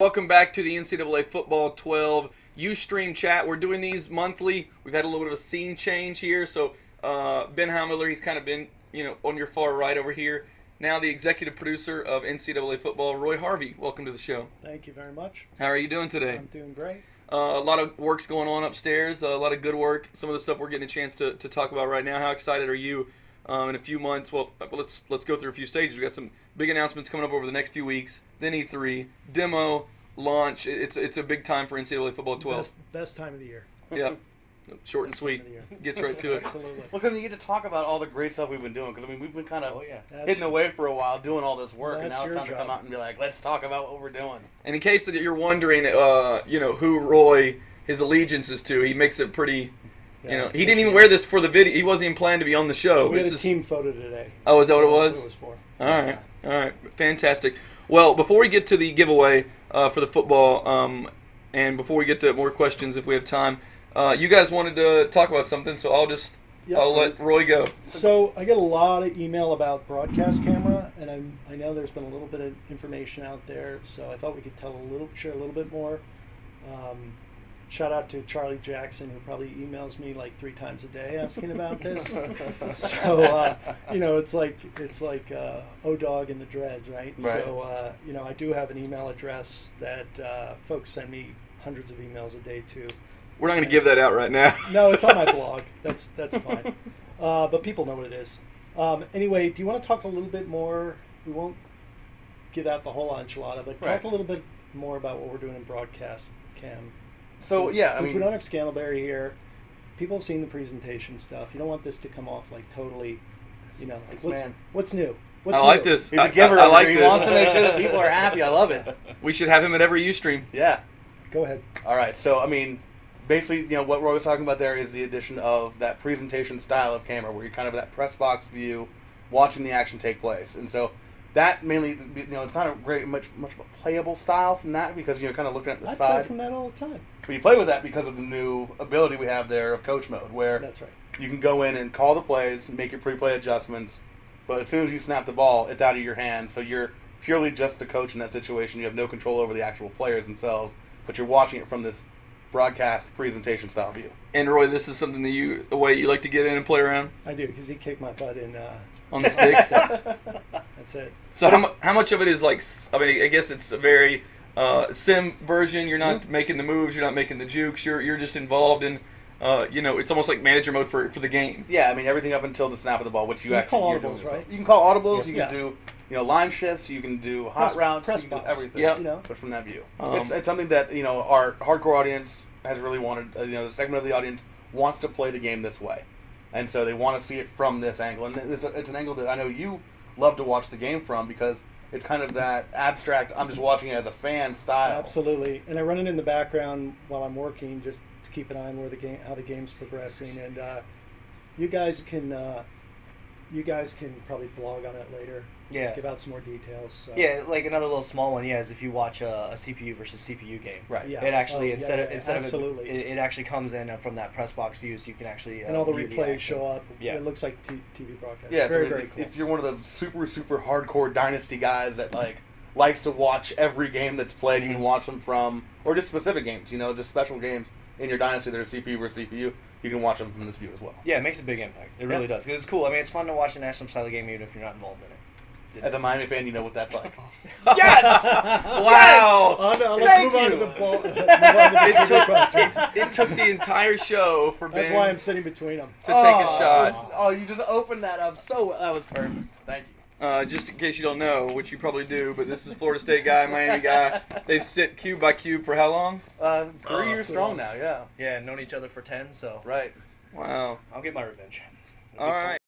Welcome back to the NCAA Football 12 Ustream chat. We're doing these monthly. We've had a little bit of a scene change here. So Ben Hamiller, he's kind of been, on your far right over here. Now the executive producer of NCAA Football, Roy Harvey. Welcome to the show. Thank you very much. How are you doing today? I'm doing great. A lot of work's going on upstairs. A lot of good work. Some of the stuff we're getting a chance to talk about right now. How excited are you? In a few months, well, let's go through a few stages. We've got some big announcements coming up over the next few weeks. Then E3, demo, launch. It's a big time for NCAA Football 12. Best time of the year. Yeah, short and sweet. Gets right to it. Absolutely. Well, because you get to talk about all the great stuff we've been doing. Because we've been kind of hidden away for a while doing all this work, and now it's time to come out and be like, let's talk about what we're doing. And in case that you're wondering, who Roy his allegiance is to, he makes it pretty. He didn't even wear this for the video. He wasn't even planning to be on the show. We had a team photo today. Oh, is that what it was? It was for. All right, fantastic. Well, before we get to the giveaway for the football, and before we get to more questions, if we have time, you guys wanted to talk about something, so I'll let Roy go. So I get a lot of email about broadcast camera, and I know there's been a little bit of information out there, so I thought we could share a little bit more. Shout out to Charlie Jackson, who probably emails me like 3 times a day asking about this. So it's like O-Dog and the Dreads, right? Right. So I do have an email address that folks send me hundreds of emails a day to. We're not going to give that out right now. No, it's on my blog. That's fine. But people know what it is. Anyway, do you want to talk a little bit more? We won't give out the whole enchilada, but talk a little bit more about what we're doing in broadcast cam. So yeah, we don't have Scantleberry here. People have seen the presentation stuff. You don't want this to come off like totally, what's new? I like this. He's a giver. I like he this. wants to make sure that people are happy. I love it. We should have him at every Ustream. Yeah. Go ahead. All right. So basically, what Roy was talking about there is the addition of that presentation style of camera, where you're kind of that press box view, watching the action take place, and so. That mainly, it's not a very much of a playable style from that, because you're kind of looking at the side. I play from that all the time. But you play with that because of the new ability we have there of coach mode, where that's right. You can go in and call the plays, make your pre-play adjustments, but as soon as you snap the ball, it's out of your hands. So you're purely just the coach in that situation. You have no control over the actual players themselves, but you're watching it from this broadcast presentation style view. And Roy, this is something that a way you like to get in and play around? I do, because he kicked my butt in. On the sticks? That's it. So how much of it is I guess it's a very sim version. You're not making the moves, you're not making the jukes, you're just involved in, it's almost like manager mode for the game. Yeah, everything up until the snap of the ball, which you actually call audibles, right? You can call audibles, you can do line shifts, you can do hot routes, you can do everything. But from that view. It's something that, our hardcore audience has really wanted, the segment of the audience wants to play the game this way. And so they want to see it from this angle. And it's an angle that I know you love to watch the game from, because it's kind of that abstract, I'm just watching it as a fan style. Absolutely. And I run it in the background while I'm working, just to keep an eye on how the game's progressing. And you guys can probably blog on it later. Yeah. Give out some more details. So. Yeah, like another little small one. Yeah, is if you watch a CPU versus CPU game. Right. Yeah. It actually instead of it actually comes in from that press box view, so you can actually and all the replays show up. Yeah. It looks like TV broadcast. Yeah. Very cool. If you're one of those super hardcore dynasty guys that likes to watch every game that's played, you can watch them from, or just specific games. Just special games in your dynasty that are CPU versus CPU. You can watch them from this view as well. Yeah, it makes a big impact. It really does. It's cool. It's fun to watch a national title game even if you're not involved in it. As a Miami fan, you know what that's like. Yes! Wow! Let's move on to the ball. It took the entire show for Ben. That's why I'm sitting between them. To take a shot. You just opened that up. That was perfect. Thank you. Just in case you don't know, which you probably do, but this is Florida State guy, Miami guy. They've sit cube by cube for how long? 3 years strong now, yeah. Yeah, known each other for 10, so. Right. Wow. I'll get my revenge. All right.